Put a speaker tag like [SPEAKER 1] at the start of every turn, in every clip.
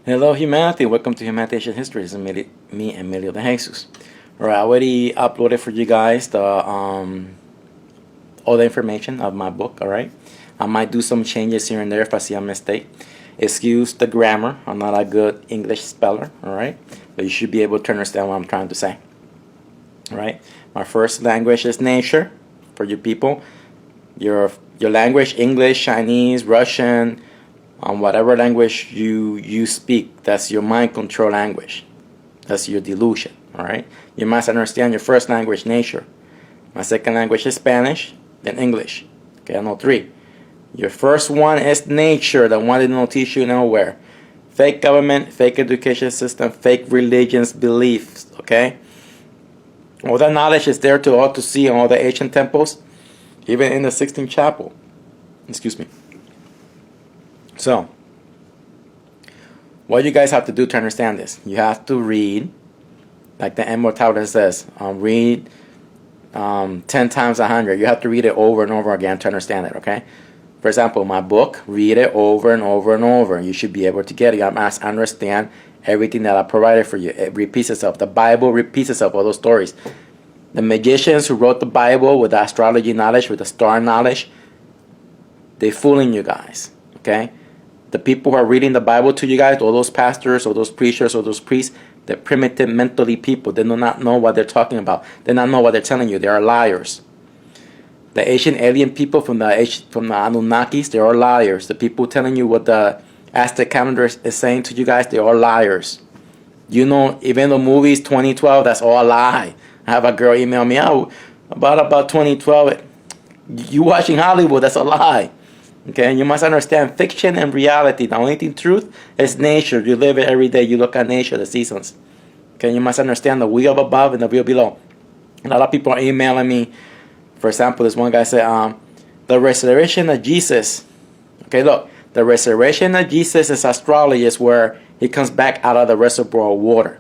[SPEAKER 1] Hello, humanity. Welcome to Humanity Ancient History. This is me, Emilio de Jesus. All right, I already uploaded for you guys all the information of my book. All right, I might do some changes here and there if I see a mistake. Excuse the grammar. I'm not a good English speller. All right, but you should be able to understand what I'm trying to say. All right, my first language is nature for you people. Your language, English, Chinese, Russian. Whatever language you speak, that's your mind control language. That's your delusion, all right? You must understand your first language, nature. My second language is Spanish, then English. Okay, I know three. Your first one is nature, the one that don't teach you nowhere. Fake government, fake education system, fake religions, beliefs, okay? All that knowledge is there to all to see in all the ancient temples, even in the 16th chapel. Excuse me. So, what you guys have to do to understand this, you have to read, like the immortality says, read 10 times 100. You have to read it over and over again to understand it, okay? For example, my book, read it over and over and over. You should be able to get it. You must understand everything that I provided for you. It repeats itself. The Bible repeats itself, all those stories. The magicians who wrote the Bible with the astrology knowledge, with the star knowledge, they're fooling you guys, okay? The people who are reading the Bible to you guys, all those pastors, or those preachers, or those priests, they're primitive mentally people. They do not know what they're talking about. They do not know what they're telling you. They are liars. The Asian alien people from the Anunnakis, they are liars. The people telling you what the Aztec calendar is saying to you guys, they are liars. You know, even the movies 2012, that's all a lie. I have a girl email me out about 2012. You watching Hollywood, that's a lie. Okay, and you must understand fiction and reality. The only thing truth is nature. You live it every day. You look at nature, the seasons. Okay, you must understand the wheel above and the wheel below. A lot of people are emailing me. For example, this one guy said, the resurrection of Jesus. Okay, look, the resurrection of Jesus is astrology, is where he comes back out of the reservoir of water.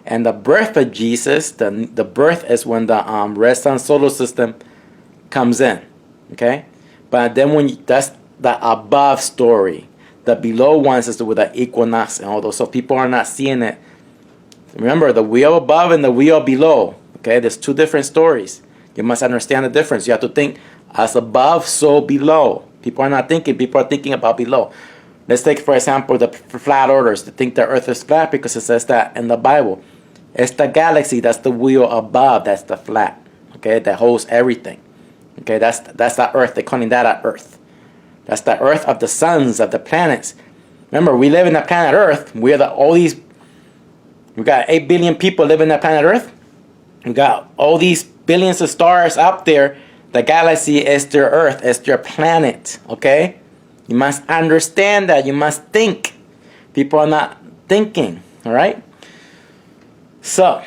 [SPEAKER 1] And the birth of Jesus, the birth is when the red sun solar system comes in. Okay, but then that's the above story. The below ones is with the equinox and all those. So people are not seeing it. Remember, the wheel above and the wheel below. Okay, there's two different stories. You must understand the difference. You have to think as above, so below. People are not thinking. People are thinking about below. Let's take, for example, the flat earthers. They think the earth is flat because it says that in the Bible. It's the galaxy. That's the wheel above. That's the flat. Okay, that holds everything. Okay, that's the earth. They're calling that an earth. That's the earth of the suns, of the planets. Remember, we live in the planet Earth. We got 8 billion people living on the planet Earth. We got all these billions of stars up there. The galaxy is their Earth, is their planet. Okay? You must understand that. You must think. People are not thinking. Alright? So,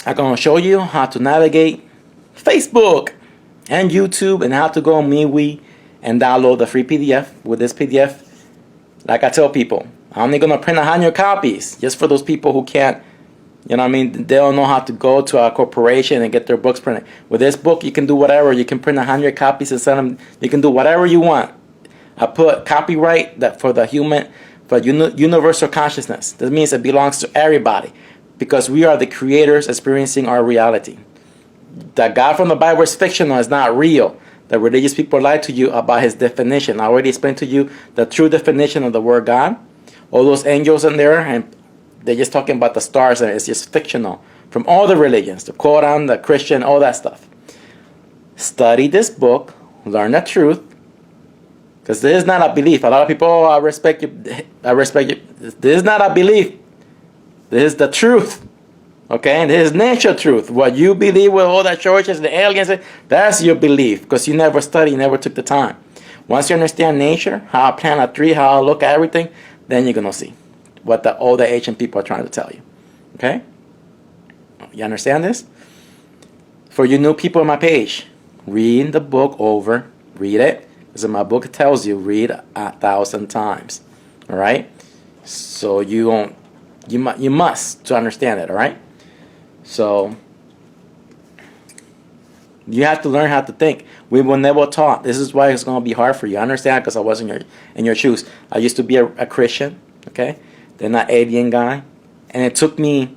[SPEAKER 1] I'm going to show you how to navigate Facebook and YouTube and how to go on MeWe and download the free PDF. With this PDF, like I tell people, I'm only going to print 100 copies just for those people who can't, you know what I mean, they don't know how to go to a corporation and get their books printed. With this book, you can do whatever. You can print 100 copies and send them. You can do whatever you want. I put copyright that for the universal consciousness. That means it belongs to everybody because we are the creators experiencing our reality. The God from the Bible is fictional, it's not real. The religious people lie to you about his definition. I already explained to you the true definition of the word God. All those angels in there, and they're just talking about the stars, and it's just fictional. From all the religions, the Quran, the Christian, all that stuff. Study this book, learn the truth, because this is not a belief. A lot of people, oh, I respect you. This is not a belief. This is the truth. Okay, and this is nature truth. What you believe with all the churches, the aliens, that's your belief because you never studied, you never took the time. Once you understand nature, how I plant a tree, how I look at everything, then you're going to see what all the ancient people are trying to tell you. Okay? You understand this? For you new people on my page, read the book over, read it. Because in my book it tells you, read 1,000 times. All right? So you must to understand it, all right? So you have to learn how to think. We were never taught. This is why it's going to be hard for you. I understand because I was in your shoes. I used to be a Christian, okay? They're not alien guy. And it took me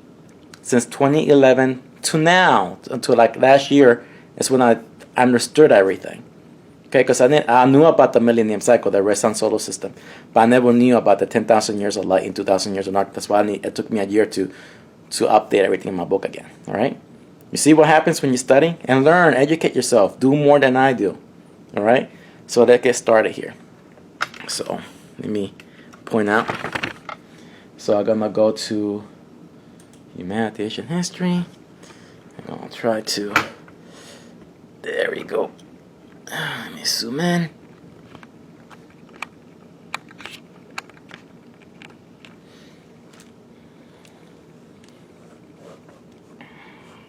[SPEAKER 1] since 2011 to now, until like last year, is when I understood everything. Okay, because I knew about the Millennium cycle, the red sun solar system, but I never knew about the 10,000 years of light and 2,000 years of dark. That's why it took me a year to update everything in my book again. All right, you see what happens when you study and learn, educate yourself, do more than I do. All right, so let's get started here. So let me point out. So I'm gonna go to humanity, Asian history. I'm gonna try to. There we go. Let me zoom in.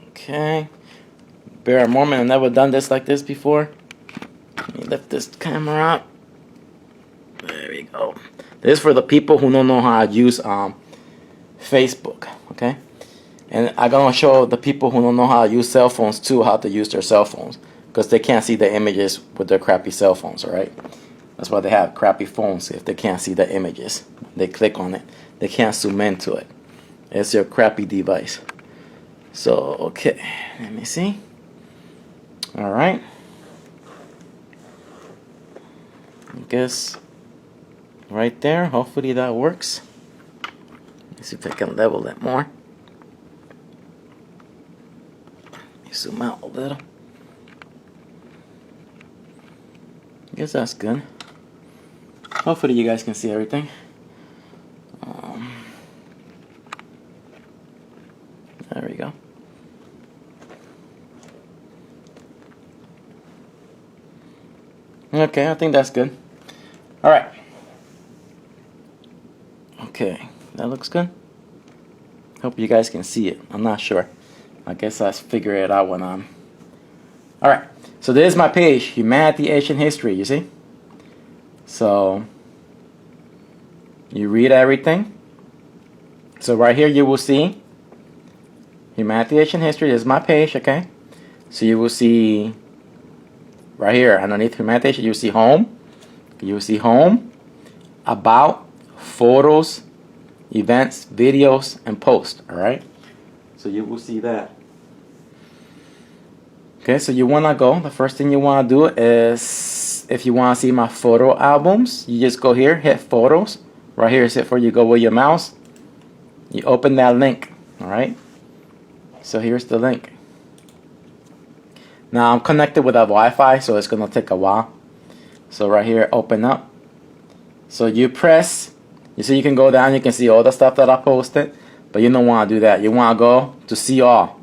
[SPEAKER 1] Okay. Bear a moment. I've never done this like this before. Let me lift this camera up. There we go. This is for the people who don't know how to use Facebook. Okay. And I'm gonna show the people who don't know how to use cell phones too how to use their cell phones, because they can't see the images with their crappy cell phones, alright? That's why they have crappy phones, if they can't see the images. They click on it. They can't zoom into it. It's your crappy device. So, okay. Let me see. Alright. I guess right there. Hopefully that works. Let's see if I can level it more. Let me zoom out a little. I guess that's good. Hopefully you guys can see everything. There we go. Okay, I think that's good. Alright. Okay, that looks good. Hope you guys can see it. I'm not sure. I guess I'll figure it out when I'm... Alright, so this is my page, Humanity, Ancient History, you see? So, you read everything. So right here you will see Humanity, Ancient History. This is my page, okay? So you will see right here underneath Humanity, you will see Home. You will see Home, About, Photos, Events, Videos, and Post, alright? So you will see that. Okay, so you want to go, the first thing you want to do is, if you want to see my photo albums, you just go here, hit Photos. Right here is it for you go with your mouse. You open that link, alright? So here's the link. Now I'm connected with a Wi-Fi, so it's going to take a while. So right here, open up. So you press, you see you can go down, you can see all the stuff that I posted, but you don't want to do that. You want to go to see all,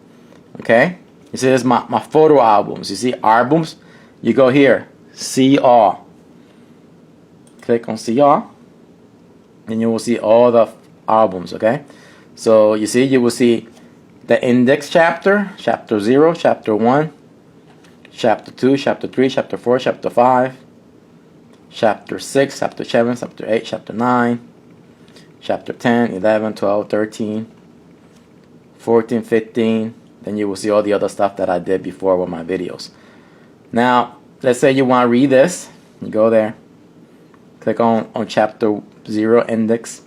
[SPEAKER 1] okay? You see this is my photo albums. You see albums, you go here, see all. Click on see all, and you will see all the albums, okay? So you see, you will see the index chapter, chapter 0, chapter 1, chapter 2, chapter 3, chapter 4, chapter 5, chapter 6, chapter 7, chapter 8, chapter 9, chapter 10, 11, 12, 13, 14, 15. Then you will see all the other stuff that I did before with my videos. Now, let's say you want to read this. You go there. Click on chapter 0 index.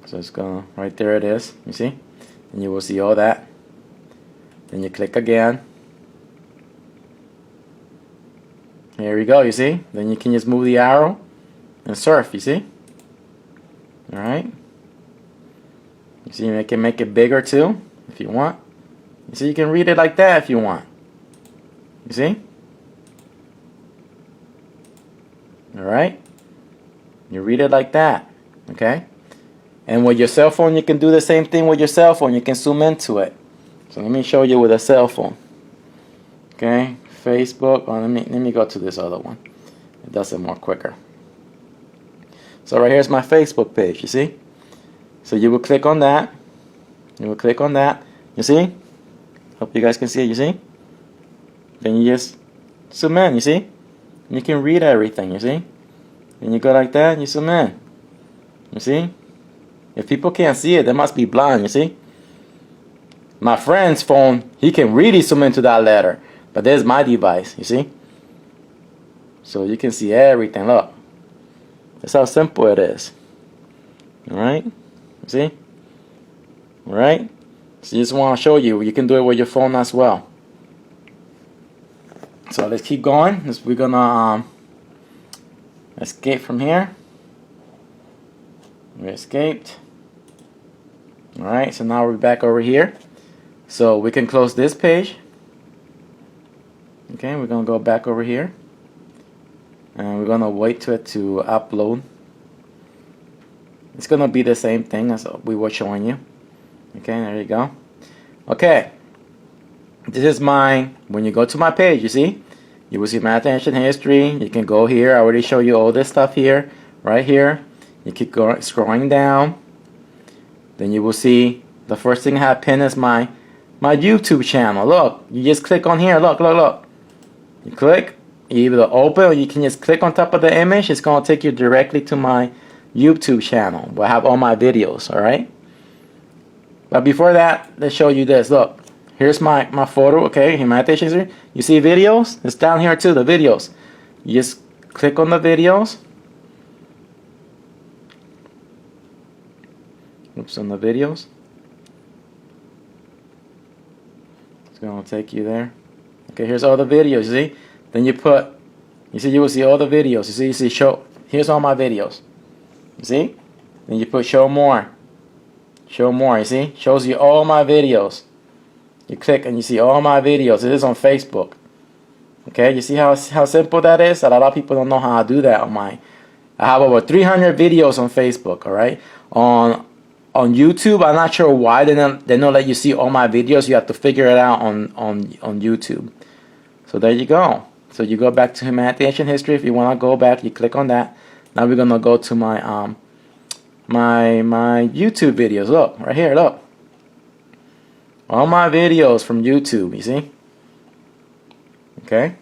[SPEAKER 1] So it's going to, right there it is. You see? And you will see all that. Then you click again. Here we go, you see? Then you can just move the arrow and surf, you see? Alright? You see, you can make it bigger too, if you want. You see, you can read it like that if you want. You see? Alright? You read it like that. Okay? And with your cell phone, you can do the same thing with your cell phone. You can zoom into it. So let me show you with a cell phone. Okay? Facebook. Oh, let me go to this other one. It does it more quicker. So right here's my Facebook page, you see? So you will click on that. You will click on that. You see? Hope you guys can see it, you see? Then you just zoom in, you see? You can read everything, you see? And you go like that and you zoom in. You see? If people can't see it, they must be blind, you see? My friend's phone, he can really zoom into that letter. But there's my device, you see? So you can see everything, look. That's how simple it is. Alright? See? Alright? So you just want to show you. You can do it with your phone as well. So let's keep going. We're going to escape from here. We escaped. Alright, so now we're back over here. So we can close this page. Okay, we're going to go back over here. And we're going to wait to it to upload. It's going to be the same thing as we were showing you. Okay, there you go. Okay. This is my, when you go to my page, you see? You will see math, ancient history. You can go here. I already show you all this stuff here. Right here. You keep going, scrolling down. Then you will see the first thing I have pinned is my YouTube channel. Look, you just click on here. Look, look, look. You click. You either open or you can just click on top of the image. It's going to take you directly to my YouTube channel where I have all my videos. Alright? But before that, let's show you this. Look. Here's my photo, okay, humanitarian history. You see videos? It's down here too, the videos. You just click on the videos. Oops, on the videos. It's going to take you there. Okay, here's all the videos, you see? Then you put, you will see all the videos. You see show, here's all my videos. You see? Then you put show more. Show more, you see? Shows you all my videos. You click and you see all my videos. It is on Facebook. Okay, you see how simple that is? A lot of people don't know how to do that on mine. I have over 300 videos on Facebook, alright? On YouTube, I'm not sure why they don't let you see all my videos. You have to figure it out on YouTube. So there you go. So you go back to Humanity Ancient History. If you want to go back, you click on that. Now we're going to go to my my YouTube videos. Look, right here, look. All my videos from YouTube, you see? Okay?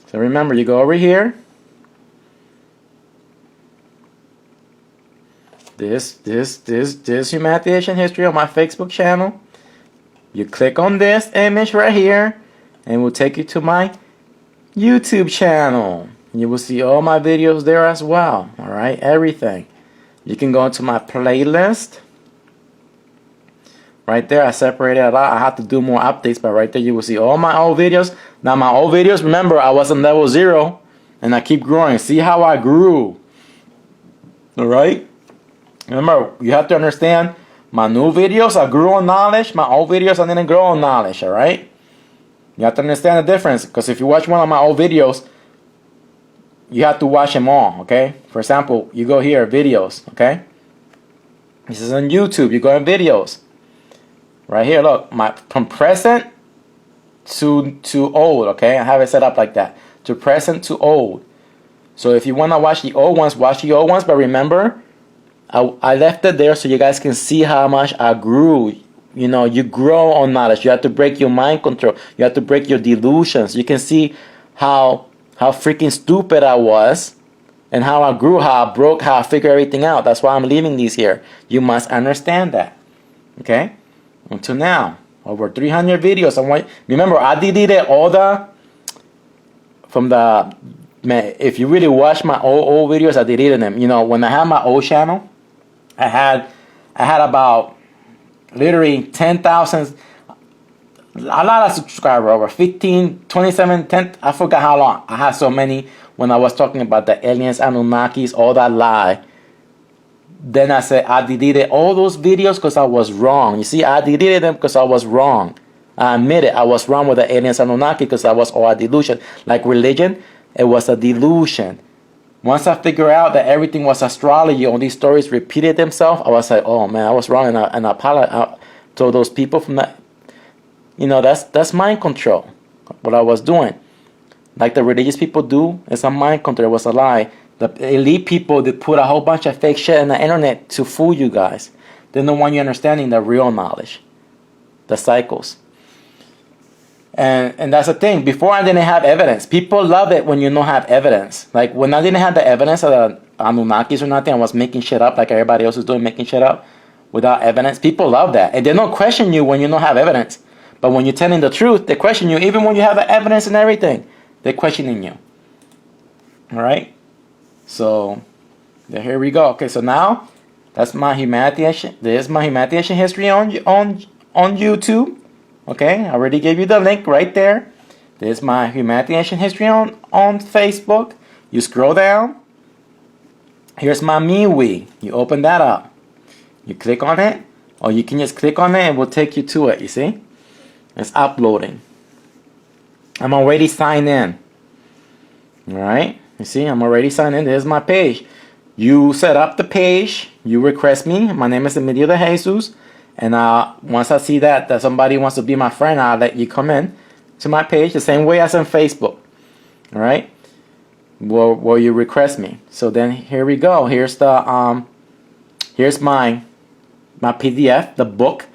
[SPEAKER 1] So remember, you go over here. This Humanity Ancient History on my Facebook channel. You click on this image right here, and it will take you to my YouTube channel. You will see all my videos there as well. Alright? Everything. You can go into my playlist. Right there, I separated a lot. I have to do more updates, but right there you will see all my old videos. Now my old videos, remember, I was on level 0, and I keep growing. See how I grew. Alright? Remember, you have to understand, my new videos, I grew on knowledge. My old videos, I didn't grow on knowledge, alright? You have to understand the difference, because if you watch one of my old videos, you have to watch them all, okay? For example, you go here, videos, okay? This is on YouTube, you go in videos. Right here, look, from present to old, okay? I have it set up like that. To present to old. So if you want to watch the old ones, watch the old ones. But remember, I left it there so you guys can see how much I grew. You know, you grow on knowledge. You have to break your mind control. You have to break your delusions. You can see how freaking stupid I was. And how I grew, how I broke, how I figured everything out. That's why I'm leaving these here. You must understand that. Okay? Until now, over 300 videos. Remember, I deleted all if you really watch my old videos, I deleted them. You know, when I had my old channel, I had about literally 10,000, a lot of subscribers, over 15, 27, 10, I forgot how long. I had so many when I was talking about the aliens, Anunnakis, all that lie. Then I said I deleted all those videos because I was wrong. You see, I deleted them because I was wrong. I admit it. I was wrong with the aliens Anunnaki because I was all a delusion. Like religion, it was a delusion. Once I figured out that everything was astrology, all these stories repeated themselves, I was like, oh man, I was wrong, and I apologized to those people from that. You know, that's mind control. What I was doing, like the religious people do, it's a mind control. It was a lie. The elite people, they put a whole bunch of fake shit on the internet to fool you guys. They don't want you understanding the real knowledge, the cycles. And that's the thing. Before I didn't have evidence. People love it when you don't have evidence. Like when I didn't have the evidence of the Anunnakis or nothing, I was making shit up like everybody else is doing, making shit up without evidence. People love that. And they don't question you when you don't have evidence. But when you're telling the truth, they question you. Even when you have the evidence and everything, they're questioning you. Alright? So, Then here we go. Okay, so now that's my humanity. There's my humanity ancient history on YouTube. Okay, I already gave you the link right there. There's my humanity ancient history on Facebook. You scroll down. Here's my MeWe. You open that up. You click on it, or you can just click on it and it will take you to it. You see? It's uploading. I'm already signed in. Alright? You see, I'm already signed in. There's my page. You set up the page. You request me. My name is Emilio de Jesus. And once I see that somebody wants to be my friend, I'll let you come in to my page the same way as on Facebook. Alright? Where you request me. So then here we go. Here's the here's my PDF, the book,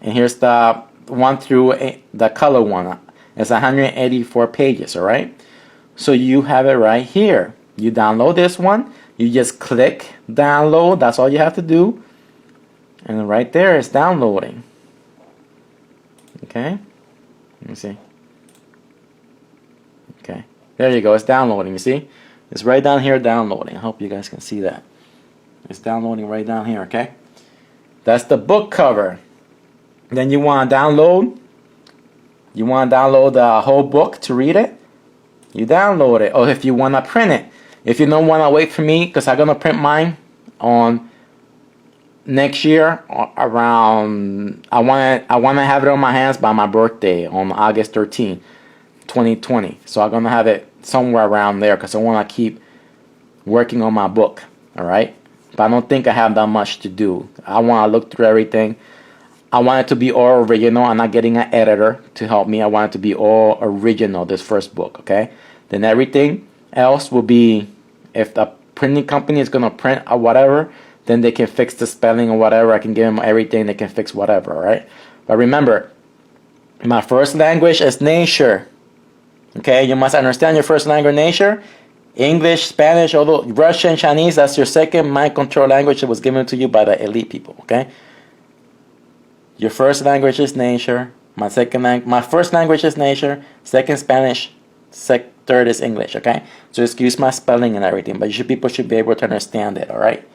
[SPEAKER 1] and here's the one through the color one. It's 184 pages. All right. So you have it right here. You download this one. You just click download. That's all you have to do. And right there it's downloading. Okay. Let me see. Okay. There you go. It's downloading. You see? It's right down here downloading. I hope you guys can see that. It's downloading right down here. Okay. That's the book cover. Then you want to download. You want to download the whole book to read it. You download it. Or if you want to print it. If you don't want to wait for me, because I'm going to print mine on next year around, I want to have it on my hands by my birthday on August 13, 2020. So I'm going to have it somewhere around there because I want to keep working on my book. All right. But I don't think I have that much to do. I want to look through everything. I want it to be all original. I'm not getting an editor to help me. I want it to be all original, this first book, okay? Then everything else will be, if the printing company is going to print or whatever, then they can fix the spelling or whatever. I can give them everything. They can fix whatever, all right? But remember, my first language is nature, okay? You must understand your first language, nature. English, Spanish, although Russian, Chinese, that's your second mind control language that was given to you by the elite people, okay? Your first language is nature. My first language is nature. Second, Spanish. Third is English, okay? So excuse my spelling and everything, but people should be able to understand it, all right?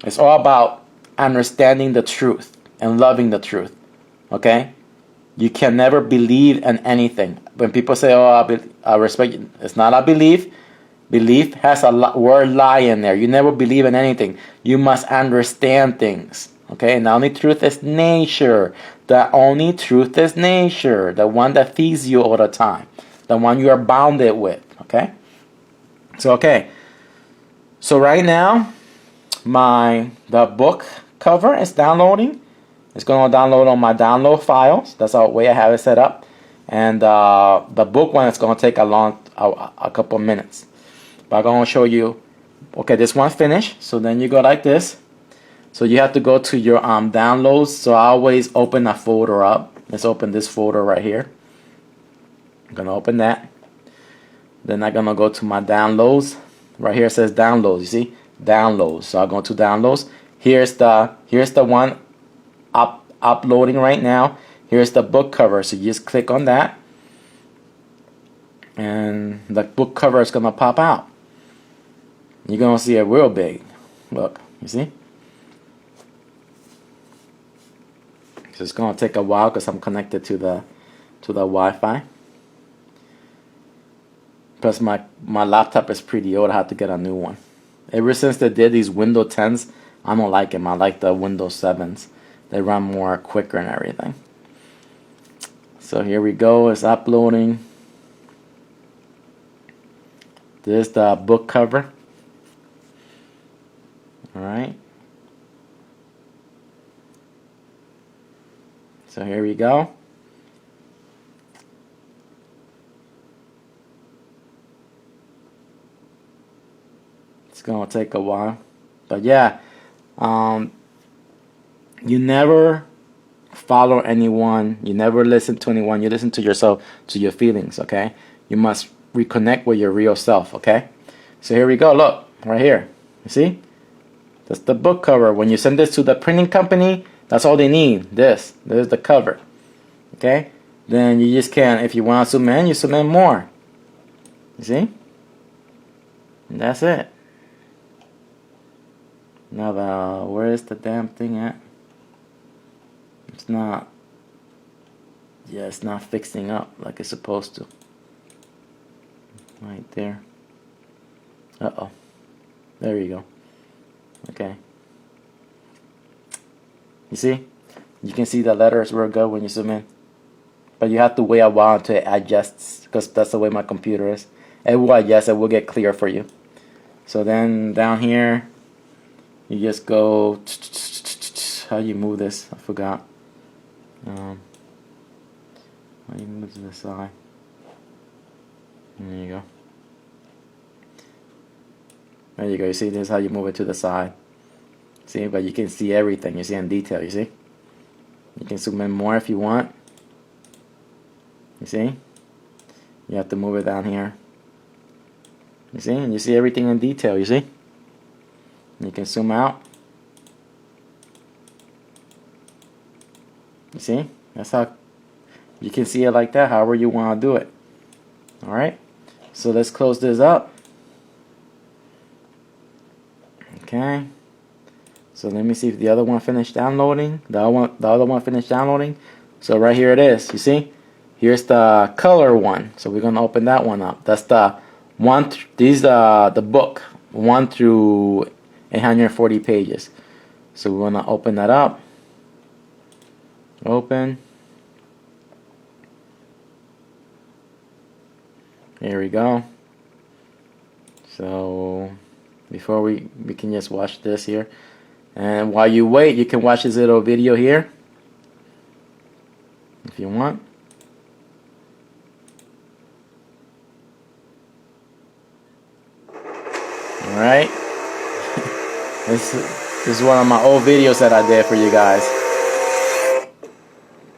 [SPEAKER 1] It's all about understanding the truth and loving the truth, okay? You can never believe in anything. When people say, oh, I respect you, it's not a belief. Belief has a word lie in there. You never believe in anything. You must understand things. Okay, and the only truth is nature. The only truth is nature. The one that feeds you all the time. The one you are bounded with. Okay? So right now, the book cover is downloading. It's going to download on my download files. That's the way I have it set up. And the book one is going to take a couple minutes. But I'm going to show you. Okay, this one finished. So then you go like this. So you have to go to your downloads. So I always open a folder up. Let's open this folder right here. I'm gonna open that. Then I'm gonna go to my downloads. Right here it says downloads. You see, downloads. So I'll go to downloads. Here's the one uploading right now. Here's the book cover. So you just click on that, and the book cover is gonna pop out. You're gonna see it real big. Look, you see. So it's gonna take a while because I'm connected to the Wi-Fi. Plus my laptop is pretty old. I have to get a new one. Ever since they did these Windows 10s, I don't like them. I like the Windows 7s. They run more quicker and everything. So here we go. It's uploading. This is the book cover. Alright. So here we go. It's gonna take a while, but yeah, you never follow anyone. You never listen to anyone. You listen to yourself, to your feelings. Okay, you must reconnect with your real self. Okay, so here we go. Look right here. You see, that's the book cover. When you send this to the printing company, that's all they need. This is the cover. Okay, then you just can, if you want to zoom in, you zoom in more. You see, and that's it. Now where is the damn thing at? It's not. Yeah, it's not fixing up like it's supposed to. Right there. Uh-oh. There you go. Okay. You see? You can see the letters were good when you zoom in. But you have to wait a while until it adjusts, because that's the way my computer is. It will adjust, it will get clear for you. So then down here, you just go. How do you move this? I forgot. How do you move to the side? There you go. There you go. You see, this is how you move it to the side. See, but you can see everything. You see in detail. You see. You can zoom in more if you want. You see. You have to move it down here. You see, and you see everything in detail. You see. You can zoom out. You see? That's how you can see it like that, however you want to do it. Alright? So let's close this up. Okay. So let me see if the other one finished downloading. The other one finished downloading. So right here it is. You see? Here's the color one. So we're going to open that one up. That's the one. These the book 1 through 840 pages. So we're going to open that up. Open. Here we go. So before we can just watch this here, and while you wait, you can watch this little video here if you want. All right. This is one of my old videos that I did for you guys.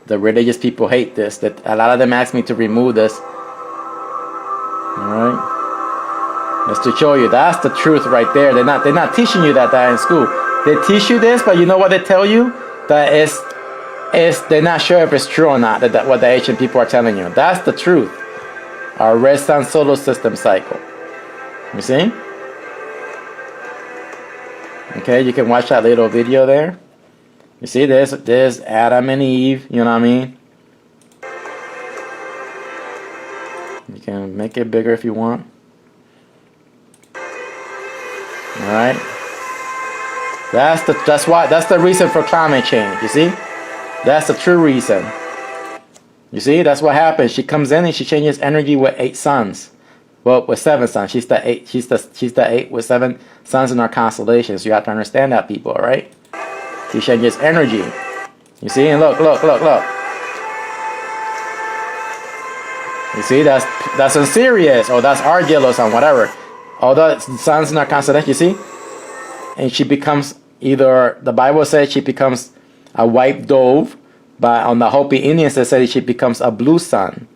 [SPEAKER 1] The religious people hate this. That a lot of them ask me to remove this. Alright. Just to show you, that's the truth right there. They're not teaching you that in school. They teach you this, but you know what they tell you? That they're not sure if it's true or not, that what the ancient people are telling you. That's the truth. Our red sun solar system cycle. You see? Okay, you can watch that little video there. You see, there's Adam and Eve, you know what I mean? You can make it bigger if you want. Alright? That's the reason for climate change, you see? That's the true reason. You see, that's what happens. She comes in and she changes energy with 8 suns. Well, with 7 suns. She's the 8 with 7 suns in our constellations. You have to understand that, people, alright? She changes energy. You see, and look. You see, that's in Sirius, or that's our yellow sun, whatever. All the suns in our constellation, you see? And she becomes either, the Bible says she becomes a white dove, but on the Hopi Indians, they say she becomes a blue sun.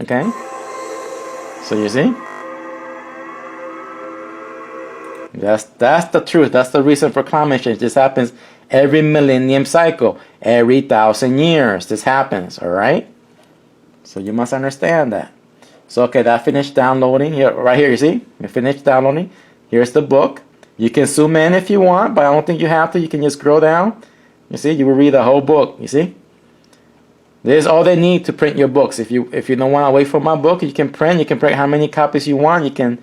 [SPEAKER 1] Okay? So you see? That's the truth. That's the reason for climate change. This happens every millennium cycle. Every 1,000 years this happens, alright? So you must understand that. So okay, that finished downloading. Here, right here, you see? It finished downloading. Here's the book. You can zoom in if you want, but I don't think you have to. You can just scroll down. You see? You will read the whole book. You see? This is all they need to print your books. If you don't want to wait for my book, you can print. You can print how many copies you want. You can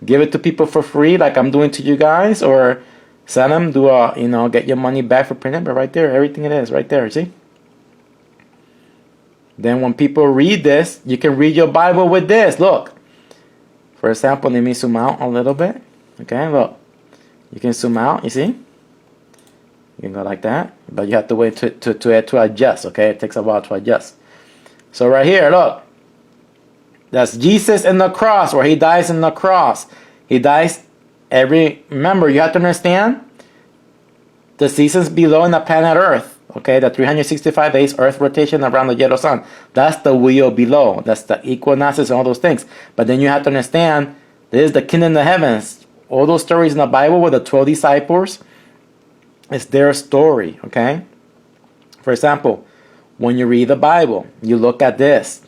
[SPEAKER 1] give it to people for free, like I'm doing to you guys, or send them, get your money back for printing. But right there, everything it is, right there, see? Then when people read this, you can read your Bible with this. Look. For example, let me zoom out a little bit. Okay, look. You can zoom out, you see? You can go like that. But you have to wait to adjust, okay? It takes a while to adjust. So right here, look. That's Jesus in the cross, where he dies in the cross. He dies remember, you have to understand the seasons below in the planet Earth. Okay, the 365 days Earth rotation around the yellow sun. That's the wheel below. That's the equinoxes and all those things. But then you have to understand, this is the kingdom of the heavens. All those stories in the Bible with the 12 disciples, it's their story, okay? For example, when you read the Bible, you look at this.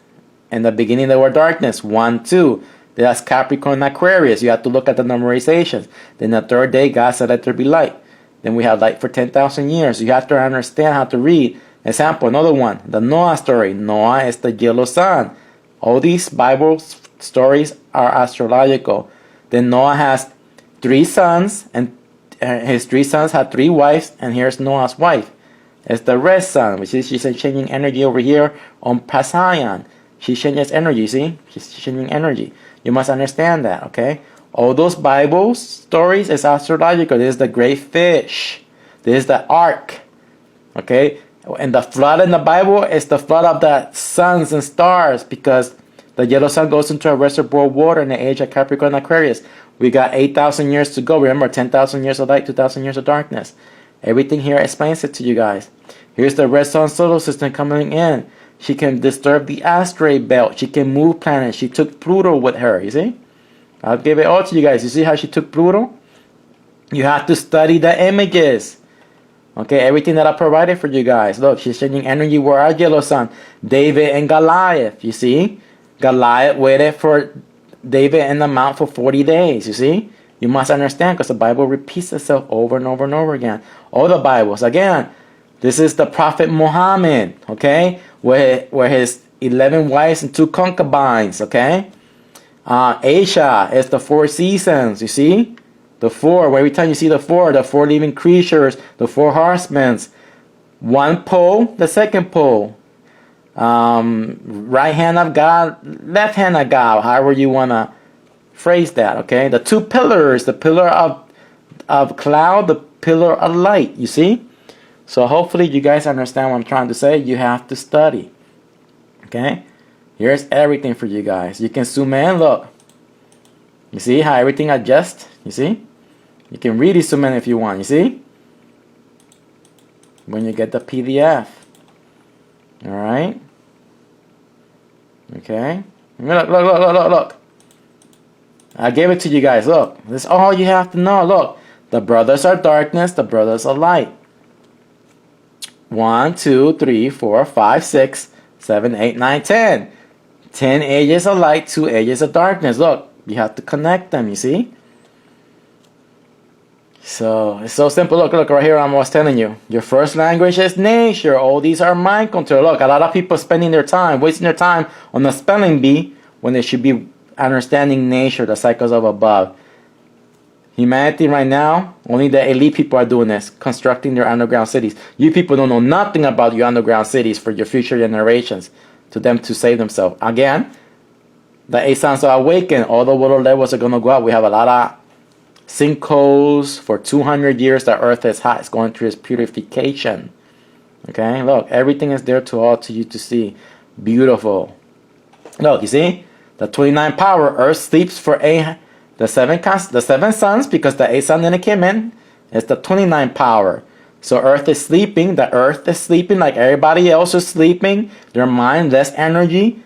[SPEAKER 1] In the beginning there were darkness, 1, 2. That's Capricorn and Aquarius. You have to look at the numerizations. Then the third day, God said, let there be light. Then we have light for 10,000 years. You have to understand how to read. Example, another one, the Noah story. Noah is the yellow sun. All these Bible stories are astrological. Then Noah has 3 sons, and his 3 sons had 3 wives, and here's Noah's wife. It's the red sun, which is she's changing energy over here on Pasayan. She changes energy, see? She's changing energy. You must understand that, okay? All those Bible stories is astrological. This is the great fish. This is the ark, okay? And the flood in the Bible is the flood of the suns and stars, because the yellow sun goes into a reservoir of water in the age of Capricorn and Aquarius. We got 8,000 years to go. Remember, 10,000 years of light, 2,000 years of darkness. Everything here explains it to you guys. Here's the red sun solar system coming in. She can disturb the asteroid belt. She can move planets. She took Pluto with her, you see? I'll give it all to you guys. You see how she took Pluto? You have to study the images. Okay, everything that I provided for you guys. Look, she's changing energy. Where our yellow sun? David and Goliath, you see? Goliath waited for David in the mount for 40 days, you see? You must understand, because the Bible repeats itself over and over and over again. All the Bibles. Again, this is the Prophet Muhammad, okay? Where his 11 wives and 2 concubines, okay? Asia is the 4 seasons, you see? The 4, where every time you see the 4 living creatures, the 4 horsemen. 1 pole, the second pole. Right hand of God, left hand of God, however you want to phrase that, okay? The 2 pillars, the pillar of cloud, the pillar of light, you see? So hopefully you guys understand what I'm trying to say. You have to study, okay? Here's everything for you guys. You can zoom in, look. You see how everything adjusts, you see? You can really zoom in if you want, you see? When you get the PDF. Alright? Okay? Look. I gave it to you guys. Look. This is all you have to know. Look. The brothers are darkness. The brothers are light. 1, 2, 3, 4, 5, 6, 7, 8, 9, 10. 10 ages of light, 2 ages of darkness. Look. You have to connect them, you see? So, it's so simple. Look right here. I was telling you. Your first language is nature. All these are mind control. Look, a lot of people spending their time, wasting their time on the spelling bee when they should be understanding nature, the cycles of above. Humanity right now, only the elite people are doing this, constructing their underground cities. You people don't know nothing about your underground cities for your future generations, to them to save themselves. Again, the 8 sons are awakened. All the water levels are going to go up. We have a lot of sinkholes. For 200 years, the earth is hot. It's going through its purification. Okay, look, everything is there to all to you to see. Beautiful. Look, you see? The 29 power, Earth sleeps for the 7 suns, because the 8 sun didn't came in. It's the 29 power. So Earth is sleeping. The Earth is sleeping like everybody else is sleeping. Their mind, less energy,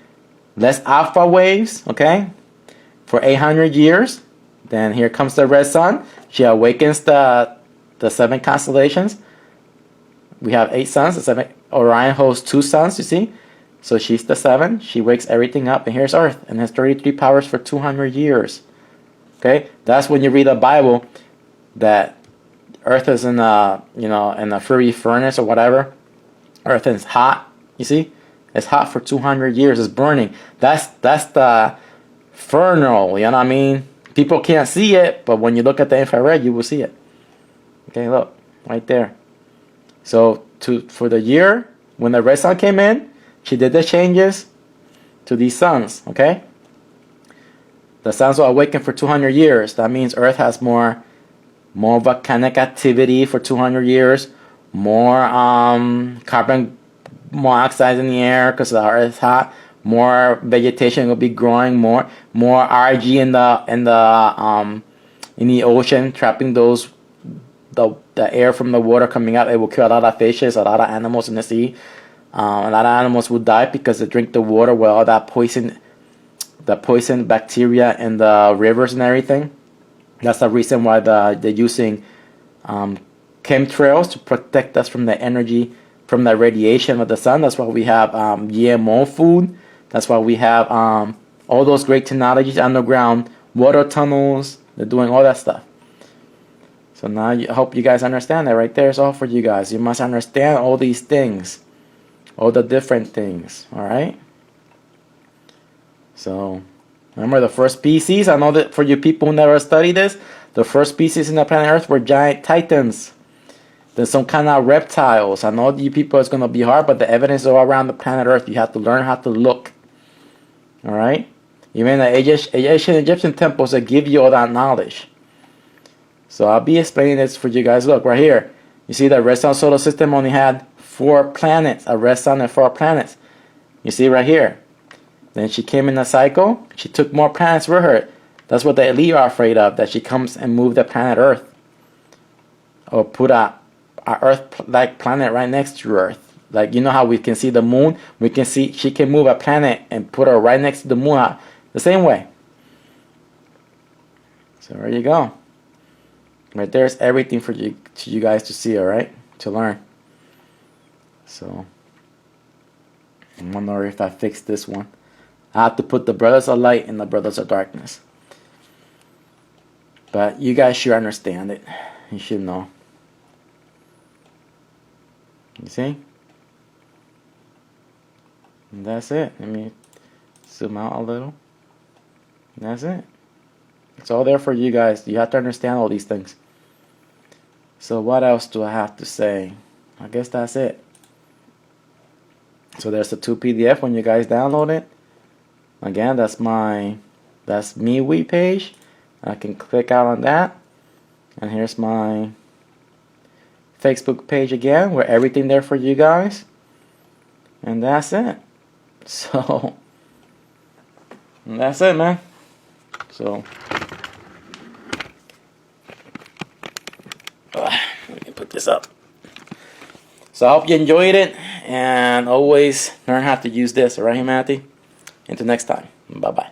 [SPEAKER 1] less alpha waves, okay? For 800 years. Then here comes the red sun. She awakens the 7 constellations. We have 8 suns. The 7 Orion holds 2 suns, you see? So she's the 7. She wakes everything up. And here's Earth. And has 33 powers for 200 years. Okay? That's when you read the Bible that Earth is in a, in a fiery furnace or whatever. Earth is hot. You see? It's hot for 200 years. It's burning. That's the infernal. You know what I mean? People can't see it, but when you look at the infrared, you will see it. Okay, look. Right there. So for the year, when the red sun came in, she did the changes to these suns. Okay? The suns will awaken for 200 years. That means Earth has more volcanic activity for 200 years. More carbon monoxide in the air because the Earth is hot. More vegetation will be growing. More algae in the ocean, trapping the air from the water coming out. It will kill a lot of fishes, a lot of animals in the sea. A lot of animals will die because they drink the water with all that poison bacteria in the rivers and everything. That's the reason why they're using chemtrails to protect us from the energy, from the radiation of the sun. That's why we have GMO food. That's why we have all those great technologies, underground water tunnels. They're doing all that stuff. So now I hope you guys understand that right there is all for you guys. You must understand all these things, all the different things. All right. So remember the first species. I know that for you people who never studied this, the first species in the planet Earth were giant titans. Then some kind of reptiles. I know you people it's gonna be hard, but the evidence is all around the planet Earth. You have to learn how to look. All right. Even the ancient Egyptian temples that give you all that knowledge. So I'll be explaining this for you guys. Look right here. You see the red sun solar system only had 4 planets. A red sun and 4 planets. You see right here. Then she came in a cycle. She took more planets with her. That's what the elite are afraid of. That she comes and move the planet Earth. Or put a Earth-like planet right next to Earth. Like, you know how we can see the moon? We can see she can move a planet and put her right next to the moon. The same way. So there you go. Right there's everything for you guys to see, alright? To learn. So I wonder if I fix this one. I have to put the brothers of light and the brothers of darkness. But you guys should understand it. You should know. You see? And that's it. Let me zoom out a little. And that's it. It's all there for you guys. You have to understand all these things. So what else do I have to say? I guess that's it. So there's the 2 PDF when you guys download it. Again, that's MeWe page. I can click out on that. And here's my Facebook page again, where everything there for you guys. And that's it. So that's it, man. So let me put this up. So I hope you enjoyed it, and always learn how to use this, alright, humanity? Until next time, bye bye.